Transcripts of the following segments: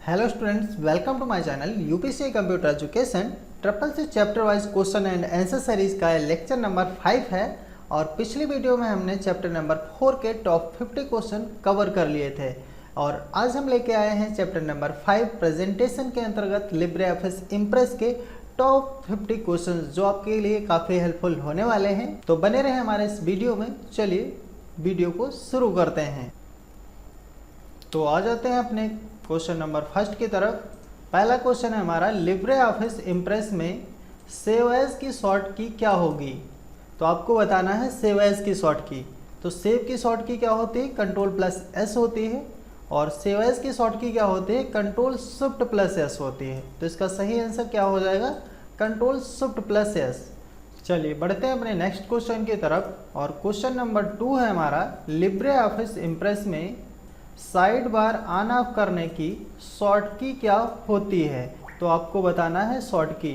Hello students, welcome to my channel UPC computer education. Triple C chapter wise question and answer series का lecture number 5 है और पिछली video में हमने chapter number 4 के top 50 question cover कर लिए थे और आज हम लेके आए हैं चैप्टर नंबर 5 प्रेजेंटेशन के अंतर्गत लिब्रे ऑफिस इम्प्रेस के टॉप 50 क्वेश्चन जो आपके लिए काफ़ी हेल्पफुल होने वाले हैं। तो बने रहे हमारे इस वीडियो में। चलिए वीडियो को शुरू करते हैं। तो आ जाते हैं अपने क्वेश्चन नंबर फर्स्ट की तरफ। पहला क्वेश्चन है हमारा, लिब्रे ऑफिस इम्प्रेस में सेव एज की शॉर्ट की क्या होगी। तो आपको बताना है सेव एज की शॉर्ट की। तो सेव की शॉर्ट की क्या होती है, कंट्रोल+S होती है और सेव एज की शॉर्ट की क्या होती है, कंट्रोल+Shift+S होती है। तो इसका सही आंसर क्या हो जाएगा, कंट्रोल+Shift+S। चलिए बढ़ते हैं अपने नेक्स्ट क्वेश्चन की तरफ और क्वेश्चन नंबर 2 है हमारा, लिब्रे ऑफिस इम्प्रेस में साइड बार ऑन ऑफ करने की शॉर्ट की क्या होती है। तो आपको बताना है शॉर्ट की।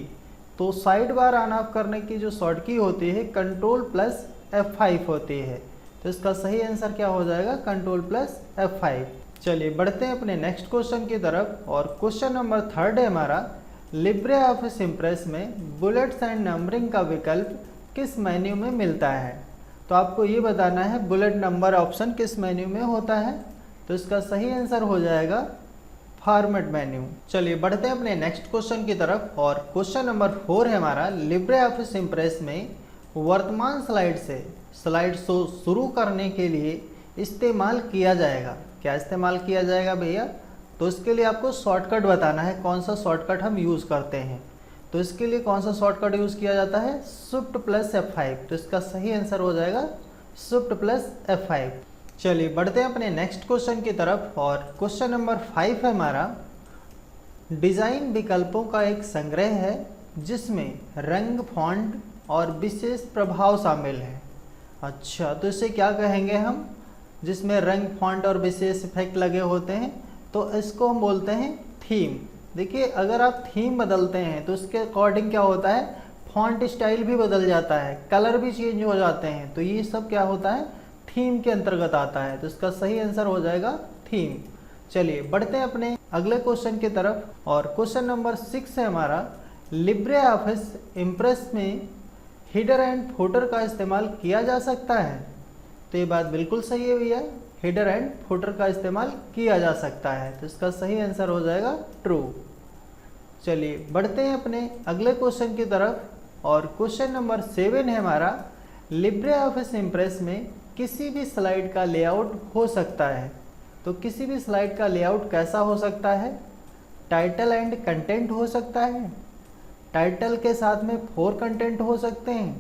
तो साइड बार ऑन ऑफ करने की जो शॉर्ट की होती है कंट्रोल+F5 होती है। तो इसका सही आंसर क्या हो जाएगा, कंट्रोल+F5। चलिए बढ़ते हैं अपने नेक्स्ट क्वेश्चन की तरफ और क्वेश्चन नंबर 3 है हमारा, लिब्रे ऑफिस इम्प्रेस में बुलेट्स एंड नंबरिंग का विकल्प किस मेन्यू में मिलता है। तो आपको ये बताना है बुलेट नंबर ऑप्शन किस मेन्यू में होता है। तो इसका सही आंसर हो जाएगा फॉर्मेट मेन्यू। चलिए बढ़ते हैं अपने नेक्स्ट क्वेश्चन की तरफ और क्वेश्चन नंबर 4 है हमारा, लिब्रे ऑफिस इम्प्रेस में वर्तमान स्लाइड से स्लाइड शो शुरू करने के लिए इस्तेमाल किया जाएगा। क्या इस्तेमाल किया जाएगा भैया, तो इसके लिए आपको शॉर्टकट बताना है कौन सा शॉर्टकट हम यूज़ करते हैं। तो इसके लिए कौन सा शॉर्टकट यूज़ किया जाता है, Shift+F5। तो इसका सही आंसर हो जाएगा Shift+F5। चलिए बढ़ते हैं अपने नेक्स्ट क्वेश्चन की तरफ और क्वेश्चन नंबर 5 है हमारा, डिज़ाइन विकल्पों का एक संग्रह है जिसमें रंग, फॉन्ट और विशेष प्रभाव शामिल है। अच्छा, तो इसे क्या कहेंगे हम, जिसमें रंग, फॉन्ट और विशेष इफेक्ट लगे होते हैं। तो इसको हम बोलते हैं थीम। देखिए अगर आप थीम बदलते हैं तो उसके अकॉर्डिंग क्या होता है, फॉन्ट स्टाइल भी बदल जाता है, कलर भी चेंज हो जाते हैं। तो ये सब क्या होता है, थीम के अंतर्गत आता है। तो इसका सही आंसर हो जाएगा थीम। चलिए बढ़ते हैं अपने अगले क्वेश्चन की तरफ और क्वेश्चन नंबर 6 है हमारा, लिब्रे ऑफिस इम्प्रेस में हेडर एंड फुटर का इस्तेमाल किया जा सकता है। तो ये बात बिल्कुल सही है भैया, हेडर एंड फुटर का इस्तेमाल किया जा सकता है। तो इसका सही आंसर हो जाएगा ट्रू। चलिए बढ़ते हैं अपने अगले क्वेश्चन की तरफ और क्वेश्चन नंबर 7 है हमारा, लिब्रे ऑफिस इम्प्रेस में किसी भी स्लाइड का लेआउट हो सकता है। तो किसी भी स्लाइड का लेआउट कैसा हो सकता है, टाइटल एंड कंटेंट हो सकता है, टाइटल के साथ में 4 कंटेंट हो सकते हैं,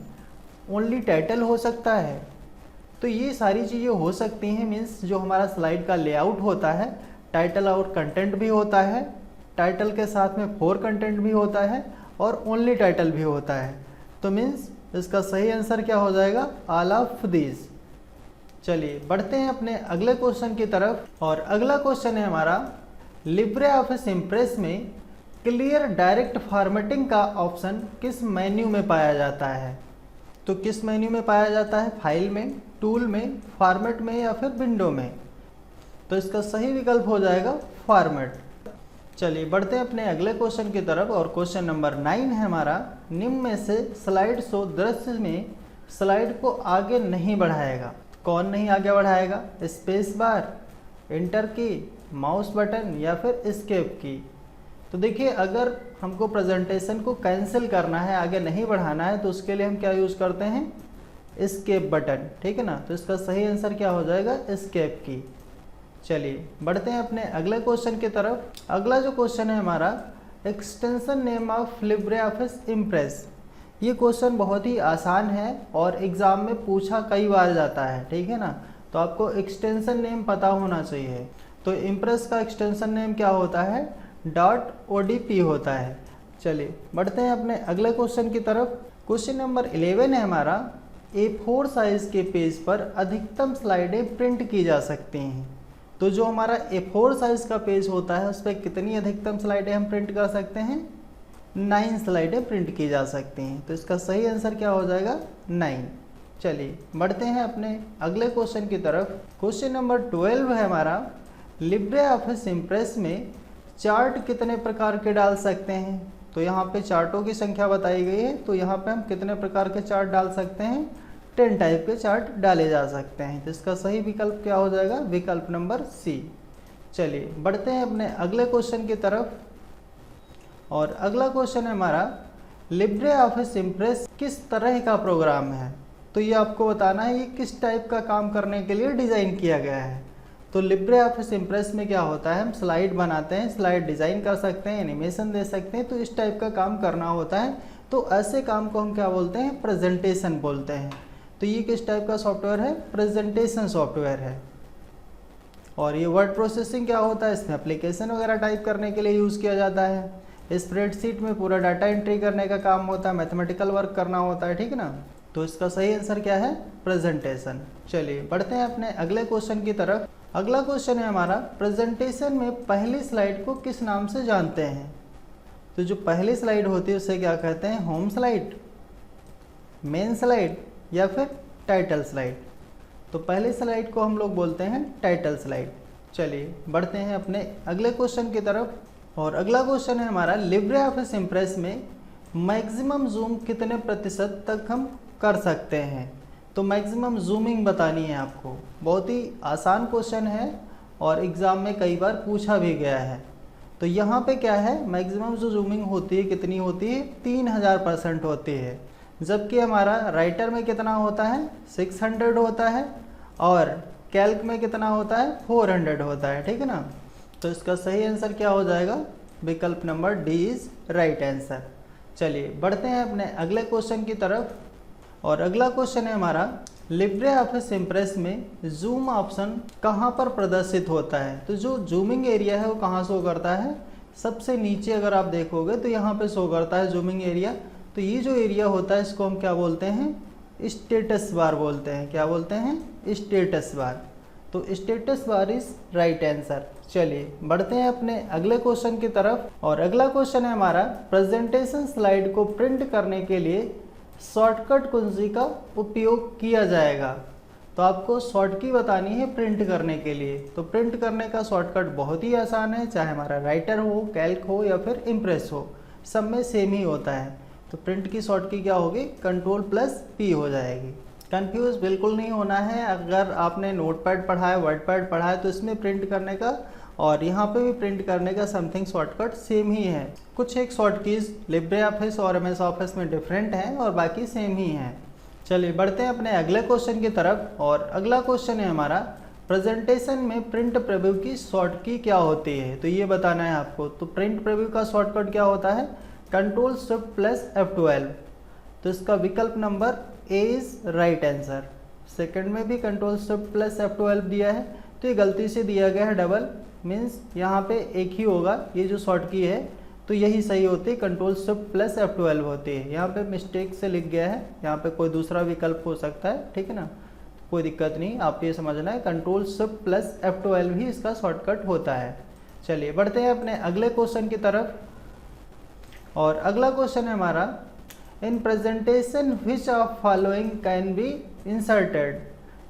ओनली टाइटल हो सकता है। तो ये सारी चीज़ें हो सकती हैं। मीन्स जो हमारा स्लाइड का लेआउट होता है, टाइटल और कंटेंट भी होता है, टाइटल के साथ में 4 कंटेंट भी होता है और ओनली टाइटल भी होता है। तो मीन्स इसका सही आंसर क्या हो जाएगा, ऑल ऑफ दीज। चलिए बढ़ते हैं अपने अगले क्वेश्चन की तरफ और अगला क्वेश्चन है हमारा, लिब्रे ऑफिस इम्प्रेस में क्लियर डायरेक्ट फॉर्मेटिंग का ऑप्शन किस मेन्यू में पाया जाता है। तो किस मेन्यू में पाया जाता है, फाइल में, टूल में, फॉर्मेट में या फिर विंडो में। तो इसका सही विकल्प हो जाएगा फॉर्मेट। चलिए बढ़ते हैं अपने अगले क्वेश्चन की तरफ और क्वेश्चन नंबर 9 है हमारा, निम्न में से स्लाइड शो दृश्य में स्लाइड को आगे नहीं बढ़ाएगा। कौन नहीं आगे बढ़ाएगा, स्पेस बार, इंटर की, माउस बटन या फिर एस्केप की। तो देखिए अगर हमको प्रेजेंटेशन को कैंसिल करना है, आगे नहीं बढ़ाना है, तो उसके लिए हम क्या यूज़ करते हैं, एस्केप बटन। ठीक है ना। तो इसका सही आंसर क्या हो जाएगा, एस्केप की। चलिए बढ़ते हैं अपने अगले क्वेश्चन की तरफ। अगला जो क्वेश्चन है हमारा, extension name of Libre office impress. ये क्वेश्चन बहुत ही आसान है और एग्ज़ाम में पूछा कई बार जाता है। ठीक है ना। तो आपको एक्सटेंशन नेम पता होना चाहिए। तो इम्प्रेस का एक्सटेंशन नेम क्या होता है, .odp होता है। चलिए बढ़ते हैं अपने अगले क्वेश्चन की तरफ। क्वेश्चन नंबर 11 है हमारा, A4 साइज़ के पेज पर अधिकतम स्लाइडें प्रिंट की जा सकती हैं। तो जो हमारा A4 साइज़ का पेज होता है उस पर कितनी अधिकतम स्लाइडें हम प्रिंट कर सकते हैं, 9 स्लाइडें प्रिंट की जा सकती हैं। तो इसका सही आंसर क्या हो जाएगा, 9। चलिए बढ़ते हैं अपने अगले क्वेश्चन की तरफ। क्वेश्चन नंबर 12 है हमारा, लिब्रे ऑफिस इम्प्रेस में चार्ट कितने प्रकार के डाल सकते हैं, तो यहाँ पे चार्टों की संख्या बताई गई है, तो यहाँ पे हम कितने प्रकार के चार्ट डाल सकते हैं, 10 टाइप के चार्ट डाले जा सकते हैं। तो इसका सही विकल्प क्या हो जाएगा, विकल्प नंबर सी। चलिए बढ़ते हैं अपने अगले क्वेश्चन की तरफ, और अगला क्वेश्चन है हमारा लिब्रे ऑफिस इम्प्रेस किस तरह का प्रोग्राम है। तो ये आपको बताना है ये किस टाइप का काम करने के लिए डिज़ाइन किया गया है। तो लिब्रे ऑफिस इम्प्रेस में क्या होता है, हम स्लाइड बनाते हैं, स्लाइड डिज़ाइन कर सकते हैं, एनिमेशन दे सकते हैं, तो इस टाइप का काम करना होता है। तो ऐसे काम को हम क्या बोलते हैं, प्रेजेंटेशन बोलते हैं। तो ये किस टाइप का सॉफ्टवेयर है, प्रेजेंटेशन सॉफ्टवेयर है। और ये वर्ड प्रोसेसिंग क्या होता है, इसमें एप्लीकेशन वगैरह टाइप करने के लिए यूज़ किया जाता है। स्प्रेडशीट में पूरा डाटा एंट्री करने का काम होता है, मैथमेटिकल वर्क करना होता है, ठीक है ना। तो इसका सही आंसर क्या है, प्रेजेंटेशन। चलिए बढ़ते हैं अपने अगले क्वेश्चन की तरफ। अगला क्वेश्चन है हमारा प्रेजेंटेशन में पहली स्लाइड को किस नाम से जानते हैं। तो जो पहली स्लाइड होती है उसे क्या कहते हैं, होम स्लाइड, मेन स्लाइड या फिर टाइटल स्लाइड। तो पहली स्लाइड को हम लोग बोलते हैं टाइटल स्लाइड। चलिए बढ़ते हैं अपने अगले क्वेश्चन की तरफ, और अगला क्वेश्चन है हमारा लिब्रे ऑफिस इम्प्रेस में मैक्सिमम जूम कितने प्रतिशत तक हम कर सकते हैं। तो मैक्सिमम जूमिंग बतानी है आपको। बहुत ही आसान क्वेश्चन है और एग्ज़ाम में कई बार पूछा भी गया है। तो यहाँ पे क्या है, मैक्सिमम जो जूमिंग होती है कितनी होती है, 3000% होती है। जबकि हमारा राइटर में कितना होता है, 600 होता है, और कैल्क में कितना होता है, 400 होता है, ठीक है ना। तो इसका सही आंसर क्या हो जाएगा, विकल्प number D is right answer. चलिए बढ़ते हैं अपने अगले क्वेश्चन की तरफ, और अगला क्वेश्चन है हमारा लिब्रे ऑफिस इम्प्रेस में जूम ऑप्शन कहाँ पर प्रदर्शित होता है। तो जो जूमिंग एरिया है वो कहाँ शो करता है, सबसे नीचे अगर आप देखोगे तो यहाँ पे शो करता है जूमिंग एरिया। तो ये जो एरिया होता है इसको हम क्या बोलते हैं, स्टेटस बार बोलते हैं। क्या बोलते हैं, स्टेटस बार। तो status bar is right answer. चलिए बढ़ते हैं अपने अगले क्वेश्चन की तरफ, और अगला क्वेश्चन है हमारा प्रेजेंटेशन स्लाइड को प्रिंट करने के लिए शॉर्टकट कुंजी का उपयोग किया जाएगा। तो आपको शॉर्ट की बतानी है प्रिंट करने के लिए। तो प्रिंट करने का शॉर्टकट बहुत ही आसान है, चाहे हमारा राइटर हो, कैल्क हो या फिर इम्प्रेस हो, सब में सेम ही होता है। तो प्रिंट की शॉर्ट की क्या होगी, Ctrl+P हो जाएगी। कंफ्यूज बिल्कुल नहीं होना है। अगर आपने नोटपैड पढ़ा है, वर्डपैड पढ़ा है, तो इसमें प्रिंट करने का और यहाँ पे भी प्रिंट करने का समथिंग शॉर्टकट सेम ही है। कुछ एक शॉर्ट कीज़ लिब्रे ऑफिस और MS ऑफिस में डिफरेंट हैं और बाकी सेम ही हैं। चलिए बढ़ते हैं अपने अगले क्वेश्चन की तरफ, और अगला क्वेश्चन है हमारा प्रेजेंटेशन में प्रिंट प्रीव्यू की शॉर्ट की क्या होती है। तो ये बताना है आपको। तो प्रिंट प्रीव्यू का शॉर्टकट क्या होता है, Ctrl+F12। तो इसका विकल्प number A is right answer. Second में भी Ctrl+F12 दिया है, तो ये गलती से दिया गया है डबल, मीन्स यहाँ पे एक ही होगा। ये जो शॉर्ट की है तो यही सही होती है, Ctrl+F12 होती है। यहाँ पे मिस्टेक से लिख गया है, यहाँ पे कोई दूसरा विकल्प हो सकता है, ठीक है ना। कोई दिक्कत नहीं, आप ये समझना है Ctrl+F12 ही इसका शॉर्टकट होता है। चलिए बढ़ते हैं अपने अगले क्वेश्चन की तरफ, और अगला क्वेश्चन है हमारा in presentation which of following can be inserted.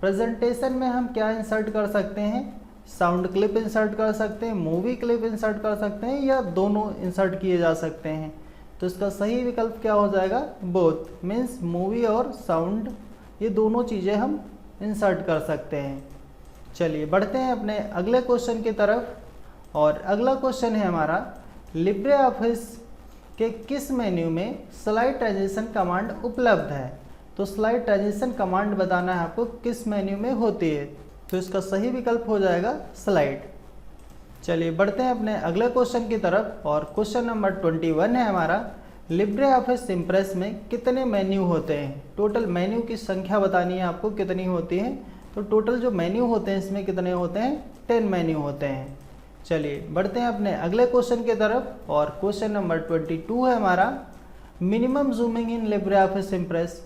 Presentation में हम क्या इंसर्ट कर सकते हैं, साउंड क्लिप इंसर्ट कर सकते हैं, मूवी क्लिप इंसर्ट कर सकते हैं, या दोनों इंसर्ट किए जा सकते हैं। तो इसका सही विकल्प क्या हो जाएगा, बोथ, मीन्स मूवी और साउंड, ये दोनों चीज़ें हम इंसर्ट कर सकते हैं। चलिए बढ़ते हैं अपने अगले क्वेश्चन की तरफ, और अगला क्वेश्चन है हमारा लिब्रे ऑफिस के किस मेन्यू में स्लाइड ट्रांजिशन कमांड उपलब्ध है। तो स्लाइड ट्रांजिशन कमांड बताना है आपको किस मेन्यू में होती है। तो इसका सही विकल्प हो जाएगा स्लाइड। चलिए बढ़ते हैं अपने अगले क्वेश्चन की तरफ, और क्वेश्चन नंबर 21 है हमारा लिब्रे ऑफिस इम्प्रेस में कितने मेन्यू होते हैं। टोटल मेन्यू की संख्या बतानी है आपको कितनी होती है। तो टोटल जो मेन्यू होते हैं इसमें कितने होते हैं, 10 मेन्यू होते हैं। चलिए बढ़ते हैं अपने अगले क्वेश्चन की तरफ, और क्वेश्चन नंबर 22 है हमारा मिनिमम जूमिंग इन लिब्रे ऑफिस इम्प्रेस।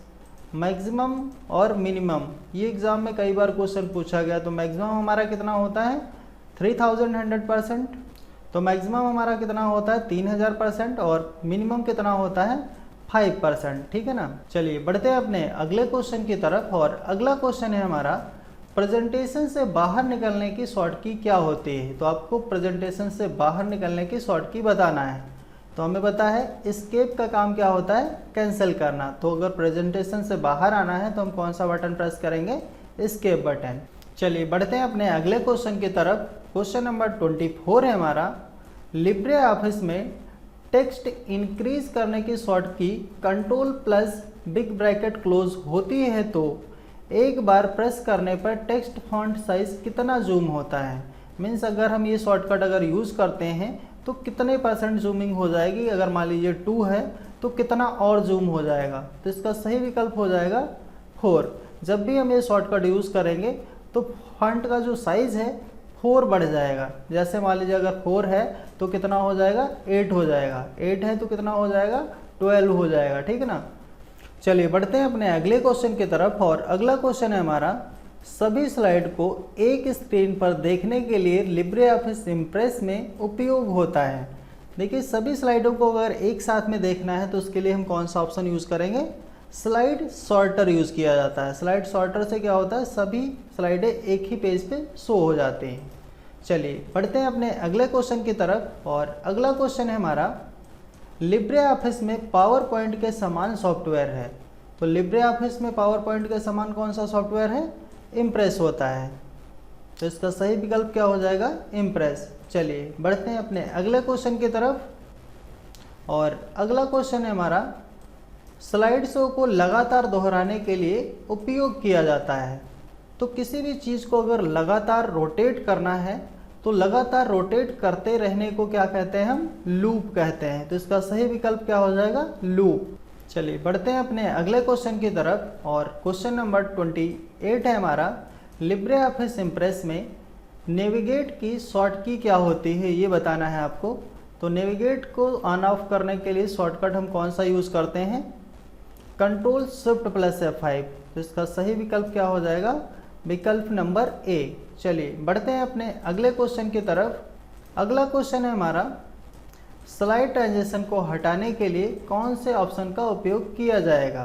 मैक्सिमम और मिनिमम, ये एग्जाम में कई बार क्वेश्चन पूछा गया। तो मैक्सिमम हमारा कितना होता है, 3100%। तो मैक्सिमम हमारा कितना होता है, 3000%, और मिनिमम कितना होता है, 5%, ठीक है ना। चलिए बढ़ते हैं अपने अगले क्वेश्चन की तरफ, और अगला क्वेश्चन है हमारा प्रेजेंटेशन से बाहर निकलने की शॉर्ट की क्या होती है। तो आपको प्रेजेंटेशन से बाहर निकलने की शॉर्ट की बताना है। तो हमें पता है एस्केप का काम क्या होता है, कैंसिल करना। तो अगर प्रेजेंटेशन से बाहर आना है तो हम कौन सा बटन प्रेस करेंगे, एस्केप बटन। चलिए बढ़ते हैं अपने अगले क्वेश्चन की तरफ। क्वेश्चन नंबर 24 है हमारा, लिब्रे ऑफिस में टेक्स्ट इंक्रीज करने की शॉर्ट की control plus big bracket close होती है तो एक बार प्रेस करने पर टेक्स्ट फॉन्ट साइज कितना जूम होता है। मीन्स अगर हम ये शॉर्टकट अगर यूज़ करते हैं तो कितने % जूमिंग हो जाएगी। अगर मान लीजिए 2 है तो कितना और जूम हो जाएगा। तो इसका सही विकल्प हो जाएगा 4। जब भी हम ये शॉर्टकट यूज़ करेंगे तो फॉन्ट का जो साइज़ है 4 बढ़ जाएगा। जैसे मान लीजिए अगर 4 है तो कितना हो जाएगा, 8 हो जाएगा। 8 है तो कितना हो जाएगा, 12 हो जाएगा। ठीक है ना। चलिए बढ़ते हैं अपने अगले क्वेश्चन की तरफ। और अगला क्वेश्चन है हमारा, सभी स्लाइड को एक स्क्रीन पर देखने के लिए लिब्रे ऑफिस इम्प्रेस में उपयोग होता है। देखिए सभी स्लाइडों को अगर एक साथ में देखना है तो उसके लिए हम कौन सा ऑप्शन यूज़ करेंगे, स्लाइड सॉर्टर यूज़ किया जाता है। स्लाइड सॉर्टर से क्या होता है, सभी स्लाइडें एक ही पेज पे शो हो जाती हैं। चलिए बढ़ते हैं अपने अगले क्वेश्चन की तरफ। और अगला क्वेश्चन है हमारा, लिब्रे ऑफिस में पावर पॉइंट के समान सॉफ्टवेयर है। तो लिब्रे ऑफिस में पावर पॉइंट के समान कौन सा सॉफ्टवेयर है, इम्प्रेस होता है। तो इसका सही विकल्प क्या हो जाएगा, इम्प्रेस। चलिए बढ़ते हैं अपने अगले क्वेश्चन की तरफ। और अगला क्वेश्चन है हमारा, स्लाइड शो को लगातार दोहराने के लिए उपयोग किया जाता है। तो किसी भी चीज़ को अगर लगातार रोटेट करना है तो लगातार रोटेट करते रहने को क्या कहते हैं, हम लूप कहते हैं। तो इसका सही विकल्प क्या हो जाएगा, लूप। चलिए बढ़ते हैं अपने अगले क्वेश्चन की तरफ। और क्वेश्चन नंबर 28 है हमारा, लिब्रे ऑफिस इम्प्रेस में नेविगेट की शॉर्ट की क्या होती है, ये बताना है आपको। तो नेविगेट को ऑन ऑफ करने के लिए शॉर्टकट हम कौन सा यूज़ करते हैं, कंट्रोल शिफ्ट प्लस F5। तो इसका सही विकल्प क्या हो जाएगा, विकल्प नंबर ए। चलिए बढ़ते हैं अपने अगले क्वेश्चन की तरफ। अगला क्वेश्चन है हमारा, स्लाइड ट्रांजिशन को हटाने के लिए कौन से ऑप्शन का उपयोग किया जाएगा।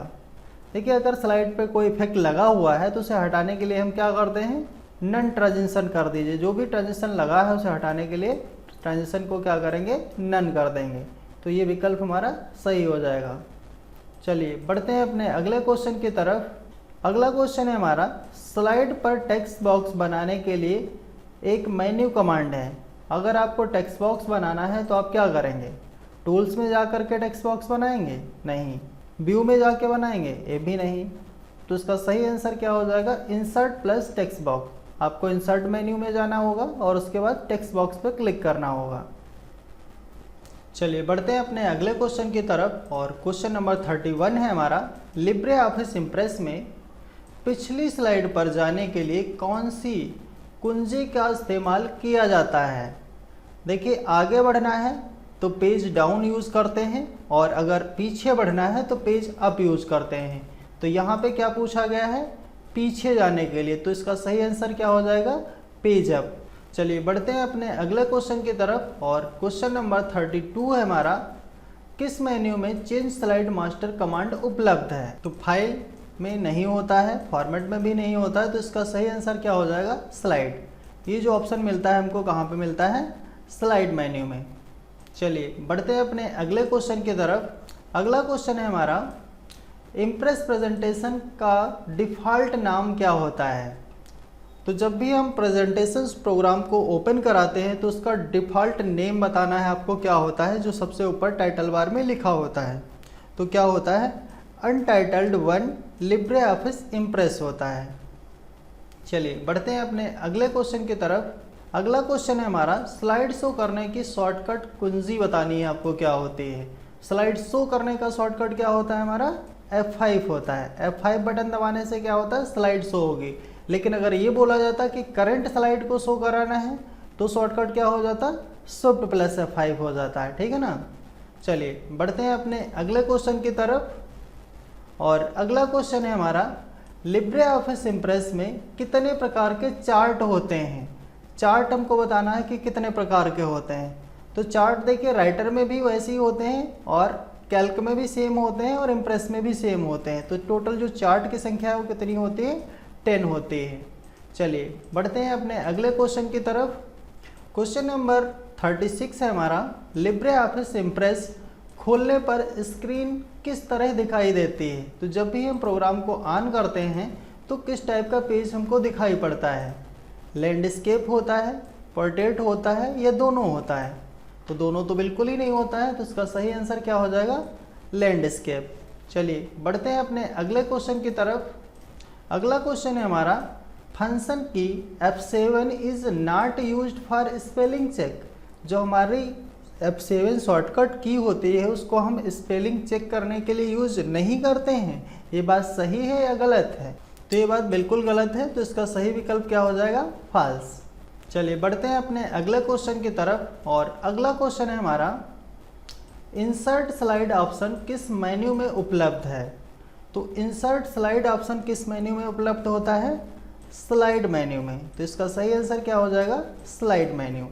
देखिए अगर स्लाइड पे कोई इफेक्ट लगा हुआ है तो उसे हटाने के लिए हम क्या करते हैं, नन ट्रांजिशन कर दीजिए। जो भी ट्रांजिशन लगा है उसे हटाने के लिए ट्रांजिशन को क्या करेंगे, नन कर देंगे। तो ये विकल्प हमारा सही हो जाएगा। चलिए बढ़ते हैं अपने अगले क्वेश्चन की तरफ। अगला क्वेश्चन है हमारा, स्लाइड पर टेक्स्ट बॉक्स बनाने के लिए एक मेन्यू कमांड है। अगर आपको टेक्स्ट बॉक्स बनाना है तो आप क्या करेंगे, टूल्स में जा कर के टेक्स्ट बॉक्स बनाएंगे, नहीं। व्यू में जाके बनाएंगे, ये भी नहीं। तो इसका सही आंसर क्या हो जाएगा, इंसर्ट प्लस टेक्स्ट बॉक्स। आपको इंसर्ट मेन्यू में जाना होगा और उसके बाद टेक्स्ट बॉक्स पर क्लिक करना होगा। चलिए बढ़ते हैं अपने अगले क्वेश्चन की तरफ। और क्वेश्चन नंबर 31 है हमारा, लिब्रे ऑफिस इम्प्रेस में पिछली स्लाइड पर जाने के लिए कौन सी कुंजी का इस्तेमाल किया जाता है। देखिए आगे बढ़ना है तो पेज डाउन यूज़ करते हैं और अगर पीछे बढ़ना है तो पेज अप यूज़ करते हैं। तो यहाँ पे क्या पूछा गया है, पीछे जाने के लिए। तो इसका सही आंसर क्या हो जाएगा, पेज अप। चलिए बढ़ते हैं अपने अगले क्वेश्चन की तरफ। और क्वेश्चन नंबर 32 है हमारा, किस मेन्यू में चेंज स्लाइड मास्टर कमांड उपलब्ध है। तो फाइल में नहीं होता है, फॉर्मेट में भी नहीं होता है। तो इसका सही आंसर क्या हो जाएगा, स्लाइड। ये जो ऑप्शन मिलता है हमको कहाँ पे मिलता है, स्लाइड मेन्यू में। चलिए बढ़ते हैं अपने अगले क्वेश्चन की तरफ। अगला क्वेश्चन है हमारा, इम्प्रेस प्रेजेंटेशन का डिफ़ॉल्ट नाम क्या होता है। तो जब भी हम प्रेजेंटेशन प्रोग्राम को ओपन कराते हैं तो उसका डिफ़ॉल्ट नेम बताना है आपको क्या होता है, जो सबसे ऊपर टाइटल बार में लिखा होता है। तो क्या होता है, अनटाइटल्ड 1 लिब्रे ऑफिस इम्प्रेस होता है। चलिए बढ़ते हैं अपने अगले क्वेश्चन की तरफ। अगला क्वेश्चन है हमारा, स्लाइड शो करने की शॉर्टकट कुंजी बतानी है आपको क्या होती है। स्लाइड शो करने का शॉर्टकट क्या होता है हमारा, F5 होता है। F5 बटन दबाने से क्या होता है, स्लाइड शो होगी। लेकिन अगर ये बोला जाता कि करंट स्लाइड को शो कराना है तो शॉर्टकट क्या हो जाता, शिफ्ट प्लस F5 हो जाता है। ठीक है ना। चलिए बढ़ते हैं अपने अगले क्वेश्चन की तरफ। और अगला क्वेश्चन है हमारा, लिब्रे ऑफिस इम्प्रेस में कितने प्रकार के चार्ट होते हैं। चार्ट हमको बताना है कि कितने प्रकार के होते हैं। तो चार्ट देखिए राइटर में भी वैसे ही होते हैं और कैल्क में भी सेम होते हैं और इम्प्रेस में भी सेम होते हैं। तो टोटल जो चार्ट की संख्या है वो कितनी होती है, 10 होती है। चलिए बढ़ते हैं अपने अगले क्वेश्चन की तरफ। क्वेश्चन नंबर 36 है हमारा, लिब्रे ऑफिस इम्प्रेस खोलने पर स्क्रीन किस तरह दिखाई देती है। तो जब भी हम प्रोग्राम को ऑन करते हैं तो किस टाइप का पेज हमको दिखाई पड़ता है। लैंडस्केप होता है, पोर्ट्रेट होता है या दोनों होता है। तो दोनों तो बिल्कुल ही नहीं होता है, तो इसका सही आंसर क्या हो जाएगा, लैंडस्केप। चलिए बढ़ते हैं अपने अगले क्वेश्चन की तरफ। अगला क्वेश्चन है हमारा, फंक्शन की F7 is not used for spelling check. जो हमारी F7 शॉर्टकट की होती है उसको हम स्पेलिंग चेक करने के लिए यूज नहीं करते हैं। ये बात सही है या गलत है? तो ये बात बिल्कुल गलत है, तो इसका सही विकल्प क्या हो जाएगा, फॉल्स। चलिए बढ़ते हैं अपने अगले क्वेश्चन की तरफ। और अगला क्वेश्चन है हमारा, इंसर्ट स्लाइड ऑप्शन किस मेन्यू में उपलब्ध है। तो इंसर्ट स्लाइड ऑप्शन किस मेन्यू में उपलब्ध होता है, स्लाइड मेन्यू में। तो इसका सही आंसर क्या हो जाएगा, स्लाइड मेन्यू।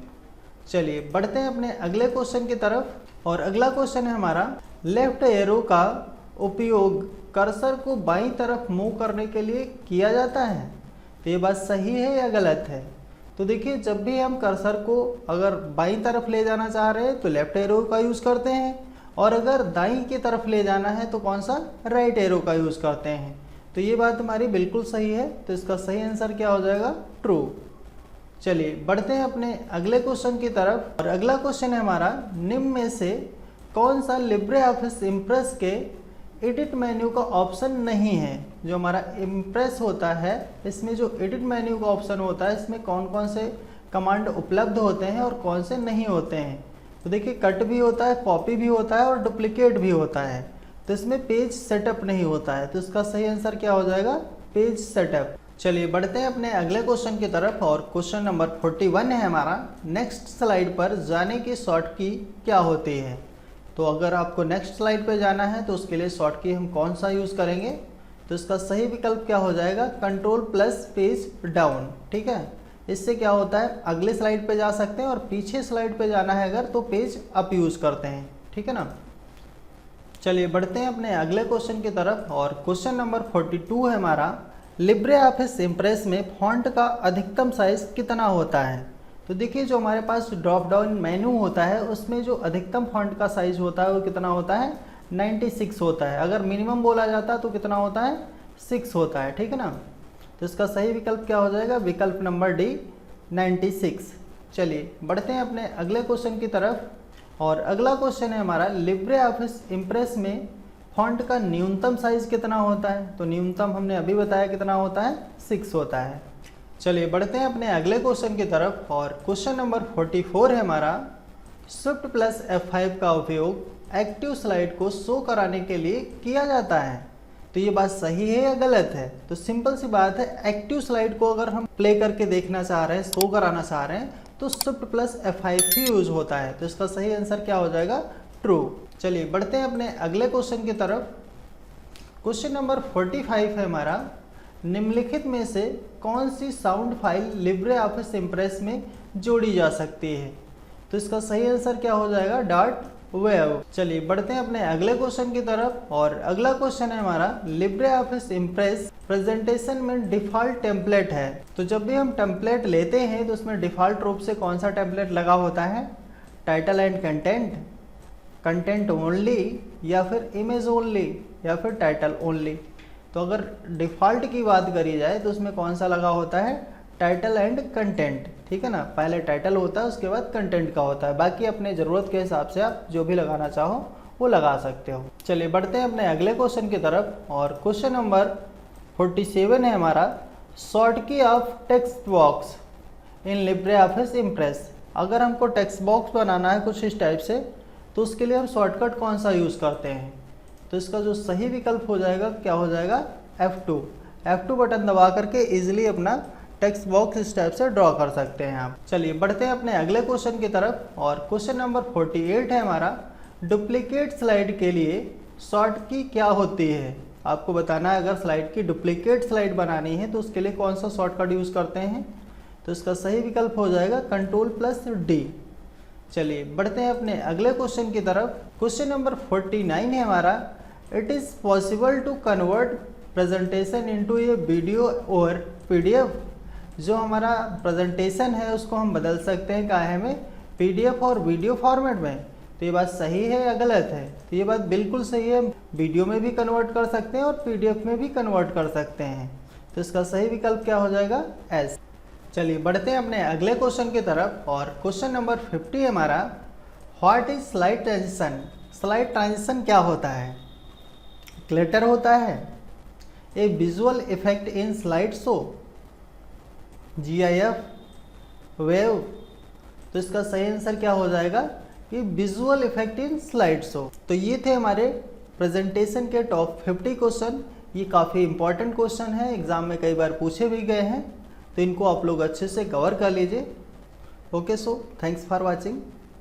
चलिए बढ़ते हैं अपने अगले क्वेश्चन की तरफ। और अगला क्वेश्चन है हमारा, लेफ्ट एरो का उपयोग कर्सर को बाईं तरफ मूव करने के लिए किया जाता है। तो ये बात सही है या गलत है? तो देखिए, जब भी हम कर्सर को अगर बाईं तरफ ले जाना चाह रहे हैं तो लेफ्ट एरो का यूज़ करते हैं, और अगर दाईं की तरफ ले जाना है तो कौन सा, राइट एरो का यूज़ करते हैं। तो ये बात हमारी बिल्कुल सही है, तो इसका सही आंसर क्या हो जाएगा, ट्रू। चलिए बढ़ते हैं अपने अगले क्वेश्चन की तरफ। और अगला क्वेश्चन है हमारा, निम्न में से कौन सा लिब्रे ऑफिस इम्प्रेस के एडिट मेन्यू का ऑप्शन नहीं है। जो हमारा इम्प्रेस होता है इसमें जो एडिट मेन्यू का ऑप्शन होता है, इसमें कौन कौन से कमांड उपलब्ध होते हैं और कौन से नहीं होते हैं। तो देखिए, कट भी होता है, कॉपी भी होता है और डुप्लीकेट भी होता है। तो इसमें पेज सेटअप नहीं होता है, तो इसका सही आंसर क्या हो जाएगा, पेज सेटअप। चलिए बढ़ते हैं अपने अगले क्वेश्चन की तरफ। और क्वेश्चन नंबर 41 है हमारा, नेक्स्ट स्लाइड पर जाने की शॉर्ट की क्या होती है। तो अगर आपको नेक्स्ट स्लाइड पर जाना है तो उसके लिए शॉर्ट की हम कौन सा यूज़ करेंगे। तो इसका सही विकल्प क्या हो जाएगा, कंट्रोल प्लस पेज डाउन। ठीक है, इससे क्या होता है, अगले स्लाइड पे जा सकते हैं और पीछे स्लाइड पे जाना है अगर तो पेज अप यूज़ करते हैं। ठीक है ना। चलिए बढ़ते हैं अपने अगले क्वेश्चन की तरफ। और क्वेश्चन नंबर 42 है हमारा, लिब्रे ऑफिस इम्प्रेस में फॉन्ट का अधिकतम साइज कितना होता है। तो देखिए, जो हमारे पास ड्रॉप डाउन मेन्यू होता है उसमें जो अधिकतम फॉन्ट का साइज होता है वो कितना होता है, 96 होता है। अगर मिनिमम बोला जाता है तो कितना होता है, 6 होता है। ठीक है ना। तो इसका सही विकल्प क्या हो जाएगा, विकल्प नंबर डी, 96। चलिए बढ़ते हैं अपने अगले क्वेश्चन की तरफ। और अगला क्वेश्चन है हमारा, लिब्रे ऑफिस इम्प्रेस में फॉन्ट का न्यूनतम साइज कितना होता है। तो न्यूनतम हमने अभी बताया कितना होता है, 6 होता है। चलिए बढ़ते हैं अपने अगले क्वेश्चन की तरफ। और क्वेश्चन नंबर 44 है हमारा, शिफ्ट प्लस F5 का उपयोग एक्टिव स्लाइड को शो कराने के लिए किया जाता है। तो ये बात सही है या गलत है। तो सिंपल सी बात है, एक्टिव स्लाइड को अगर हम प्ले करके देखना चाह रहे हैं, शो कराना चाह रहे हैं, तो शिफ्ट प्लस F5 ही यूज होता है। तो इसका सही आंसर क्या हो जाएगा, ट्रू। चलिए बढ़ते हैं अपने अगले क्वेश्चन की तरफ। क्वेश्चन नंबर 45 है हमारा, निम्नलिखित में से कौन सी sound file LibreOffice Impress में जोड़ी जा सकती है। तो इसका सही आंसर क्या हो जाएगा, डॉट वेव। चलिए बढ़ते हैं अपने अगले क्वेश्चन की तरफ। और अगला क्वेश्चन है हमारा, लिब्रे ऑफिस इम्प्रेस प्रेजेंटेशन में डिफ़ॉल्ट टेम्पलेट है। तो जब भी हम टेम्पलेट लेते हैं तो उसमें डिफ़ॉल्ट रूप से कौन सा टेम्पलेट लगा होता है, title and content, content only, या फिर इमेज ओनली, या फिर टाइटल ओनली। तो अगर डिफ़ॉल्ट की बात करी जाए तो उसमें कौन सा लगा होता है, टाइटल एंड कंटेंट। ठीक है ना, पहले टाइटल होता है उसके बाद कंटेंट का होता है। बाकी अपने ज़रूरत के हिसाब से आप जो भी लगाना चाहो वो लगा सकते हो। चलिए बढ़ते हैं अपने अगले क्वेश्चन की तरफ। और क्वेश्चन नंबर 47 है हमारा, शॉर्ट की of text box in Libre office impress. अगर हमको टेक्स्ट बॉक्स बनाना है कुछ इस टाइप से, तो उसके लिए हम शॉर्टकट कौन सा यूज़ करते हैं। तो इसका जो सही विकल्प हो जाएगा, क्या हो जाएगा, F2 बटन दबा करके इजीली अपना टेक्स्ट बॉक्स इस टाइप से ड्रॉ कर सकते हैं आप। चलिए बढ़ते हैं अपने अगले क्वेश्चन की तरफ। और क्वेश्चन नंबर 48 है हमारा, डुप्लीकेट स्लाइड के लिए शॉर्ट की क्या होती है। आपको बताना है अगर स्लाइड की डुप्लीकेट स्लाइड बनानी है तो उसके लिए कौन सा शॉर्टकट यूज़ करते हैं। तो इसका सही विकल्प हो जाएगा कंट्रोल प्लस डी। चलिए बढ़ते हैं अपने अगले क्वेश्चन की तरफ। क्वेश्चन नंबर 49 है हमारा, it is possible to convert presentation into a video और PDF। जो हमारा प्रेजेंटेशन है उसको हम बदल सकते हैं काहे में, पीडीएफ और वीडियो फॉर्मेट में। तो ये बात सही है या गलत है? तो ये बात बिल्कुल सही है, वीडियो में भी कन्वर्ट कर सकते हैं और पीडीएफ में भी कन्वर्ट कर सकते हैं। तो इसका सही विकल्प क्या हो जाएगा? एस। चलिए बढ़ते हैं अपने अगले क्वेश्चन की तरफ, और क्वेश्चन नंबर 50 हमारा, what is slide transition? Slide transition क्या होता है? क्लटर होता है, a visual effect in slide show, GIF, wave. तो इसका सही आंसर क्या हो जाएगा कि visual effect in slide show. तो ये थे हमारे प्रेजेंटेशन के टॉप 50 क्वेश्चन। ये काफ़ी इंपॉर्टेंट क्वेश्चन है, एग्जाम में कई बार पूछे भी गए हैं, तो इनको आप लोग अच्छे से कवर कर लीजिए। Okay, so thanks for watching.